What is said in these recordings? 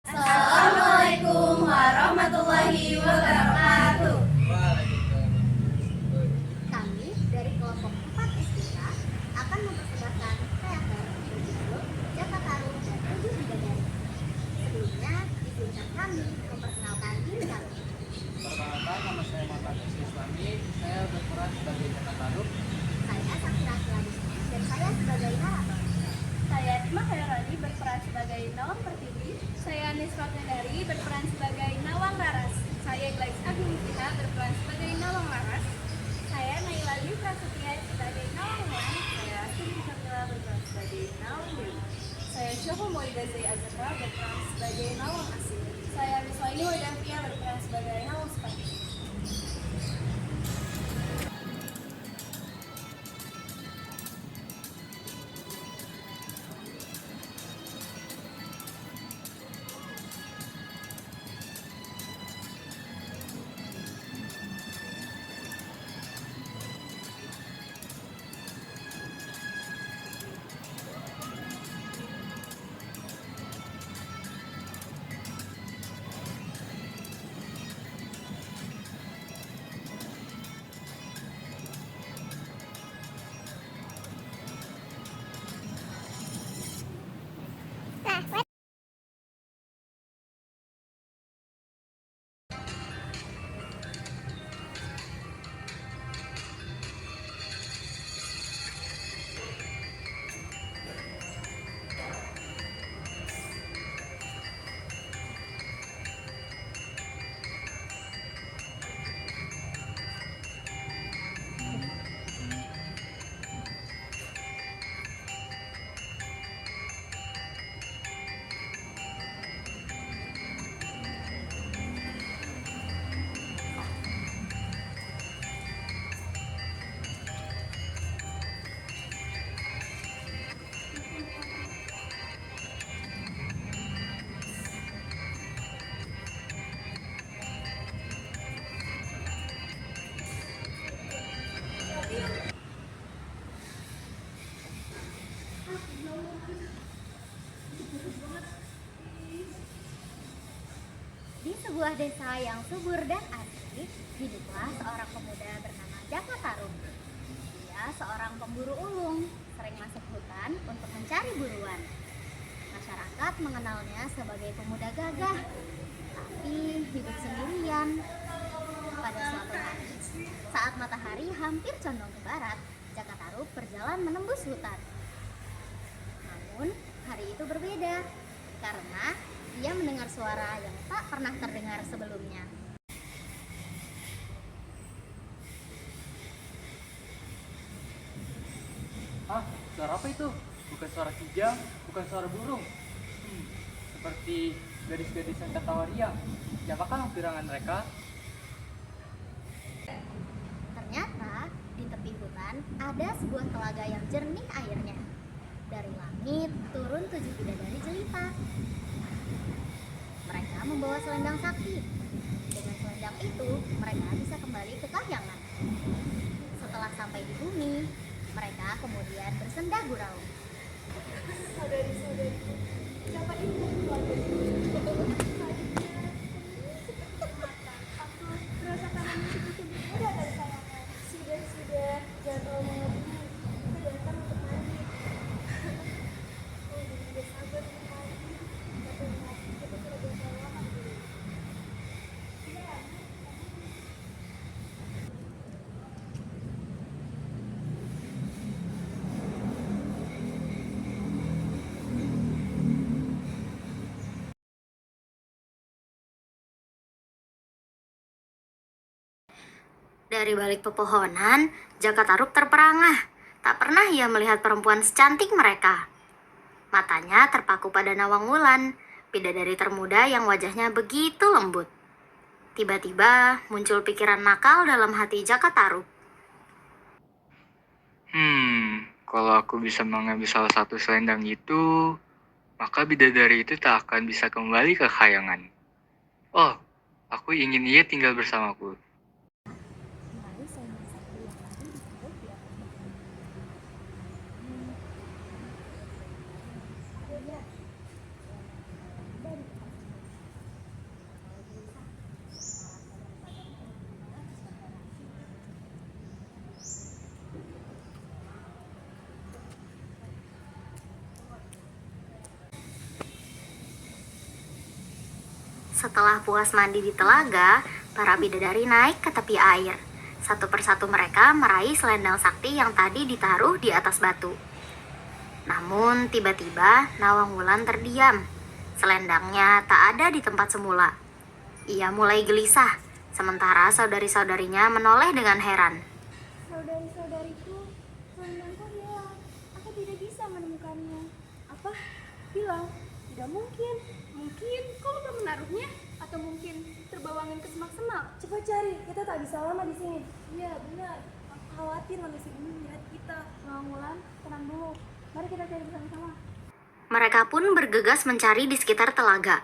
Assalamualaikum warahmatullahi wabarakatuh. Kami dari kelompok 4 SDK akan mempersembahkan teater berjudul Jaka Tarub dan 7 Bidadari. Sebelumnya, izinkan kami memperkenalkan diri kami. Perkenalkan, nama saya Muhammad Islami. Saya berperan sebagai Jaka Tarub. Saya Sakira Kiladusma dan saya sebagai narator. Saya Tima Khairani berperan sebagai Nawang Pertiwi. Saya Nisfa Kendari berperan sebagai Nawang Laras. Saya Gladys Agung Istiha berperan sebagai Nawang Laras. Saya Naila Dwi Prasetya sebagai Nawang Wan. Saya Siti Kamila berperan sebagai Nawang Dewi. Saya Syuhu Moidazai Azra berperan sebagai Nawang Asih. Saya Miswaini Wadafia berperan sebagai Nawang Sepati. Di sebuah desa yang subur dan asri, hiduplah seorang pemuda bernama Jaka Tarub. Dia seorang pemburu ulung, sering masuk hutan untuk mencari buruan. Masyarakat mengenalnya sebagai pemuda gagah, tapi hidup sendirian. Pada suatu hari, saat matahari hampir condong ke barat, Jaka Tarub berjalan menembus hutan. Namun, hari itu berbeda, karena ia mendengar suara yang tak pernah terdengar sebelumnya. Hah? Suara apa itu? Bukan suara kijang, bukan suara burung. Seperti gadis-gadis yang tertawa riang. Siapakah lampirangan mereka? Ternyata di tepi hutan ada sebuah telaga yang jernih airnya. Dari langit turun 7 bidadari jelita. Mereka membawa selendang sakti. Dengan selendang itu, mereka bisa kembali ke kahyangan. Setelah sampai di bumi, mereka kemudian bersenda gurau. Saudari-saudariku, siapa itu keluarga? Aku merasa tangannya begitu mudah dan sayangnya. Sudah, jangan terlalu mengerti. Kita datang untuk mandi. Oh, tidak sabar untuk mandi. Tapi kita sudah biasa lama dulu. Dari balik pepohonan, Jaka Tarub terperangah. Tak pernah ia melihat perempuan secantik mereka. Matanya terpaku pada Nawang Wulan, bidadari termuda yang wajahnya begitu lembut. Tiba-tiba muncul pikiran nakal dalam hati Jaka Tarub. Kalau aku bisa mengambil salah satu selendang itu, maka bidadari itu tak akan bisa kembali ke khayangan. Oh, aku ingin ia tinggal bersamaku. Setelah puas mandi di telaga, para bidadari naik ke tepi air. Satu persatu mereka meraih selendang sakti yang tadi ditaruh di atas batu. Namun tiba-tiba Nawang Wulan terdiam. Selendangnya tak ada di tempat semula. Ia mulai gelisah, sementara saudari-saudarinya menoleh dengan heran. Saudari-saudariku, selendangku hilang. Aku tidak bisa menemukannya. Apa? Hilang? Tidak mungkin. Mungkin kau lupa menaruhnya, atau mungkin terbawa angin ke semak-semak. Cepat cari, kita tak bisa lama di sini. Iya, benar. Aku khawatir manusia ini melihat kita. Nawang Wulan, tenang dulu. Mari kita cari bersama-sama. Mereka pun bergegas mencari di sekitar telaga.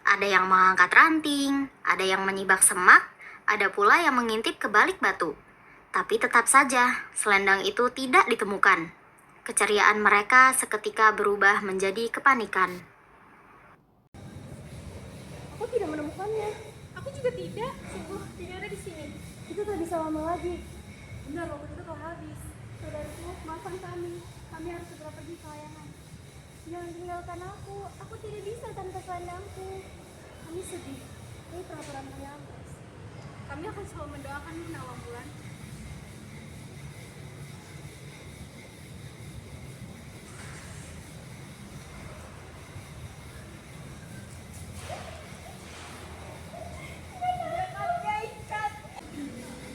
Ada yang mengangkat ranting, ada yang menyibak semak, ada pula yang mengintip ke balik batu. Tapi tetap saja, selendang itu tidak ditemukan. Keceriaan mereka seketika berubah menjadi kepanikan. Aku tidak menemukannya. Aku juga tidak. Sungguh tidak ada di sini. Kita tak bisa lama lagi. Benar, waktu itu telah habis. Saudaraku, maafkan kami. Kami harus segera pergi ke layangan. Jangan tinggalkan aku. Aku tidak bisa tanpa selendangku. Kami sedih. Ini peraturan kampus. Kami akan selalu mendoakanmu, Nawang Wulan.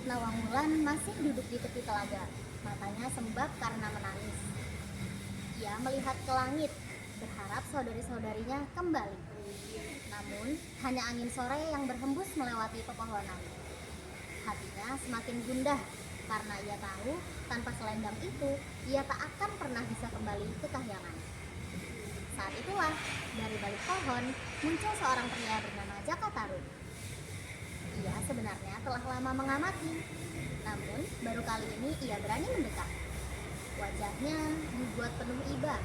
Nawang Wulan masih duduk di tepi telaga, matanya sembab karena menangis. Ia melihat ke langit, berharap saudari-saudarinya kembali. Namun, hanya angin sore yang berhembus melewati pepohonan. Hatinya semakin gundah, karena ia tahu tanpa selendang itu, ia tak akan pernah bisa kembali ke kahyangan. Saat itulah, dari balik pohon, muncul seorang pria bernama Jaka Tarub. Ia sebenarnya telah lama mengamati, namun baru kali ini ia berani mendekat. Wajahnya dibuat penuh iba,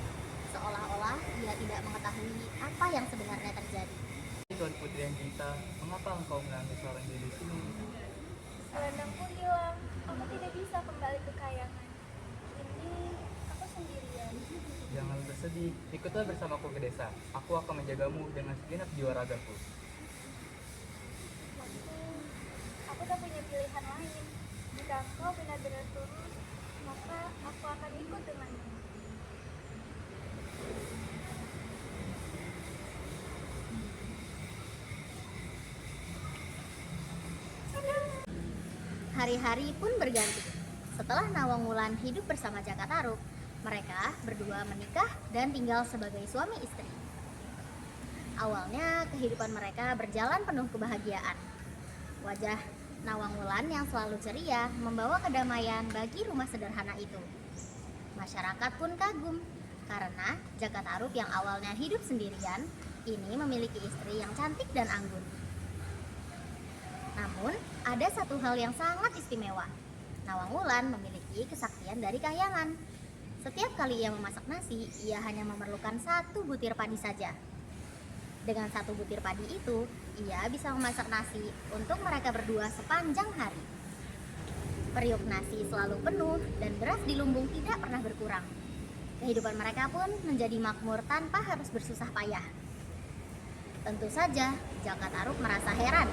seolah-olah ia tidak mengetahui apa yang sebenarnya terjadi. Tuan Putri yang cinta, mengapa engkau menangis seorang diri di sini? Selendangku hilang. Aku tidak bisa kembali ke kayangan. Ini aku sendirian. Jangan bersedih, ikutlah bersamaku ke desa. Aku akan menjagamu dengan segenap jiwa ragaku. Aku tak punya pilihan lain. Jika kau benar-benar tulus, maka aku akan ikut denganmu. Hari-hari pun berganti. Setelah Nawang Wulan hidup bersama Jaka Tarub, mereka berdua menikah dan tinggal sebagai suami istri. Awalnya kehidupan mereka berjalan penuh kebahagiaan. Wajah Nawang Wulan yang selalu ceria membawa kedamaian bagi rumah sederhana itu. Masyarakat pun kagum karena Jaka Tarub yang awalnya hidup sendirian ini memiliki istri yang cantik dan anggun. Namun, ada satu hal yang sangat istimewa. Nawang Wulan memiliki kesaktian dari kahyangan. Setiap kali ia memasak nasi, ia hanya memerlukan 1 butir padi saja. Dengan 1 butir padi itu, ia bisa memasak nasi untuk mereka berdua sepanjang hari. Periuk nasi selalu penuh dan beras di lumbung tidak pernah berkurang. Kehidupan mereka pun menjadi makmur tanpa harus bersusah payah. Tentu saja, Jaka Tarub merasa heran.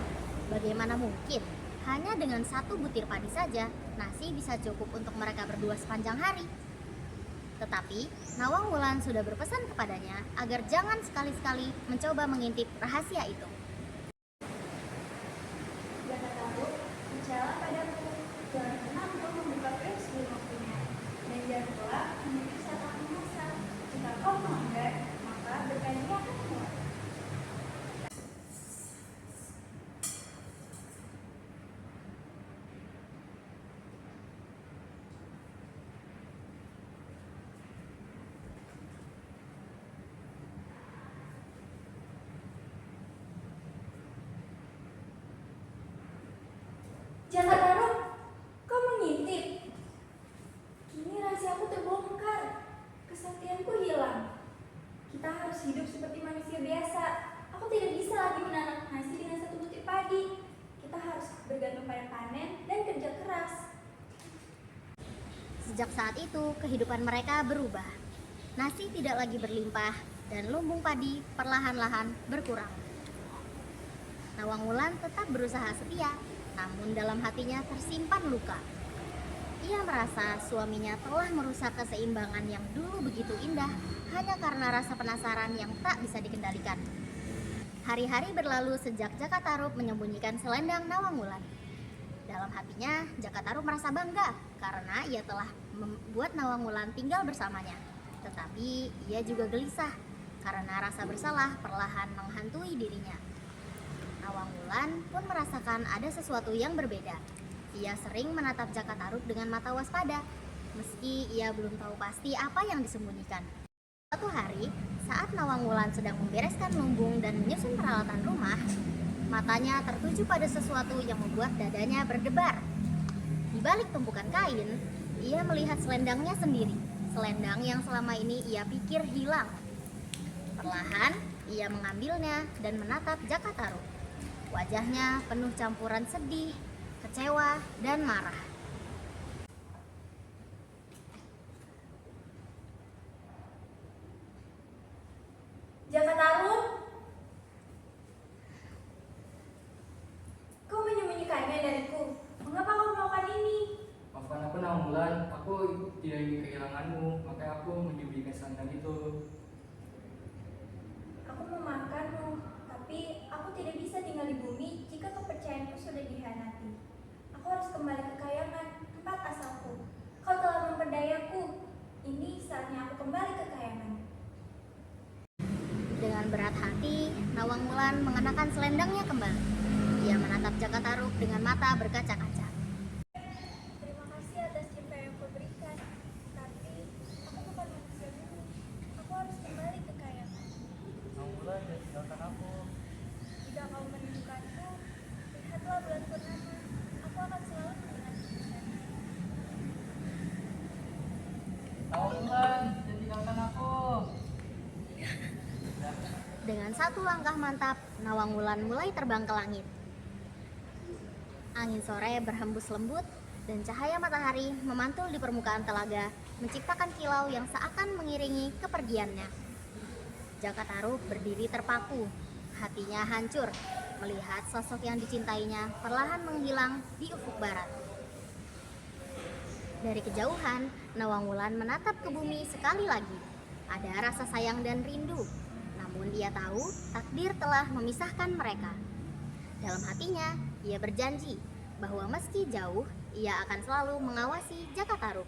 Bagaimana mungkin hanya dengan 1 butir padi saja nasi bisa cukup untuk mereka berdua sepanjang hari? Tetapi Nawang Wulan sudah berpesan kepadanya agar jangan sekali-sekali mencoba mengintip rahasia itu. Jaka Tarub, percayalah padaku. Jangan pernah engkau membuka pres sebelum waktunya. Dan jangan pula menuju saat aku masak. Jika kau melanggar, maka berkainya akan keluar. Jaka Tarub, kau mengintip. Kini rahasiaku terbongkar. Kesaktianku hilang. Kita harus hidup seperti manusia biasa. Aku tidak bisa lagi menanam nasi dengan 1 butir padi. Kita harus bergantung pada panen dan kerja keras. Sejak saat itu, kehidupan mereka berubah. Nasi tidak lagi berlimpah dan lumbung padi perlahan-lahan berkurang. Nawang Wulan tetap berusaha setia, namun dalam hatinya tersimpan luka. Ia merasa suaminya telah merusak keseimbangan yang dulu begitu indah hanya karena rasa penasaran yang tak bisa dikendalikan. Hari-hari berlalu sejak Jaka Tarub menyembunyikan selendang Nawang Wulan. Dalam hatinya, Jaka Tarub merasa bangga karena ia telah membuat Nawang Wulan tinggal bersamanya. Tetapi ia juga gelisah karena rasa bersalah perlahan menghantui dirinya. Nawang Wulan pun merasakan ada sesuatu yang berbeda. Ia sering menatap Jaka Tarub dengan mata waspada, meski ia belum tahu pasti apa yang disembunyikan. Suatu hari, saat Nawang Wulan sedang membereskan lumbung dan menyusun peralatan rumah, matanya tertuju pada sesuatu yang membuat dadanya berdebar. Di balik tumpukan kain, ia melihat selendangnya sendiri, selendang yang selama ini ia pikir hilang. Perlahan, ia mengambilnya dan menatap Jaka Tarub. Wajahnya penuh campuran sedih, kecewa, dan marah. Jaka Tarub? Kau menyembunyikannya dariku. Mengapa kau melakukan ini? Maafkan aku Nawang Wulan, aku tidak ingin kehilanganmu, makanya aku menyembunyikan selendang itu. Aku memaafkanmu, tapi aku tidak bisa tinggal di bumi jika kepercayaanku sudah dikhianati. Aku harus kembali ke Kayangan, tempat asalku. Kau telah memperdayaku. Ini saatnya aku kembali ke Kayangan. Dengan berat hati, Nawang Wulan mengenakan selendangnya kembali. Ia menatap Jaka Tarub dengan mata berkaca-kaca. Terima kasih atas cinta yang kau berikan. Tapi aku bukan manusia bumi. Aku harus kembali ke Kayangan. Nawang Wulan, jangan tinggalkan aku. Jika kau merindukanku, lihatlah bulan purnama. Aku akan selalu mengingatmu. Nawang Wulan, jangan tinggalkan aku. Dengan satu langkah mantap, Nawang Wulan mulai terbang ke langit. Angin sore berhembus lembut dan cahaya matahari memantul di permukaan telaga, menciptakan kilau yang seakan mengiringi kepergiannya. Jaka Tarub berdiri terpaku, hatinya hancur melihat sosok yang dicintainya perlahan menghilang di ufuk barat. Dari kejauhan, Nawang Wulan menatap ke bumi sekali lagi. Ada rasa sayang dan rindu, namun ia tahu takdir telah memisahkan mereka. Dalam hatinya, ia berjanji bahwa meski jauh, ia akan selalu mengawasi Jaka Tarub.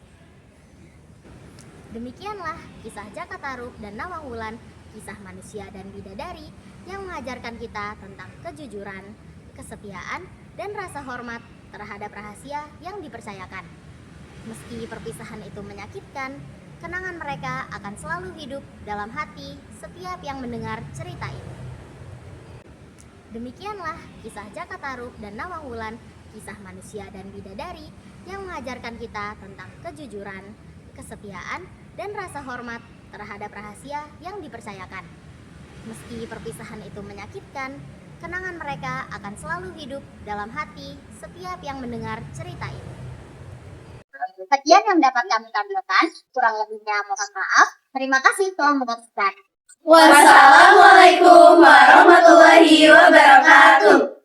Demikianlah kisah Jaka Tarub dan Nawang Wulan, kisah manusia dan bidadari yang mengajarkan kita tentang kejujuran, kesetiaan, dan rasa hormat terhadap rahasia yang dipercayakan. Meski perpisahan itu menyakitkan, kenangan mereka akan selalu hidup dalam hati setiap yang mendengar cerita ini. Demikianlah kisah Jaka Tarub dan Nawang Wulan, kisah manusia dan bidadari yang mengajarkan kita tentang kejujuran, kesetiaan, dan rasa hormat terhadap rahasia yang dipercayakan. Meski perpisahan itu menyakitkan, kenangan mereka akan selalu hidup dalam hati setiap yang mendengar cerita ini. Sekian yang dapat kami tampilkan, kurang lebihnya mohon maaf. Terima kasih telah menonton. Wassalamualaikum warahmatullahi wabarakatuh.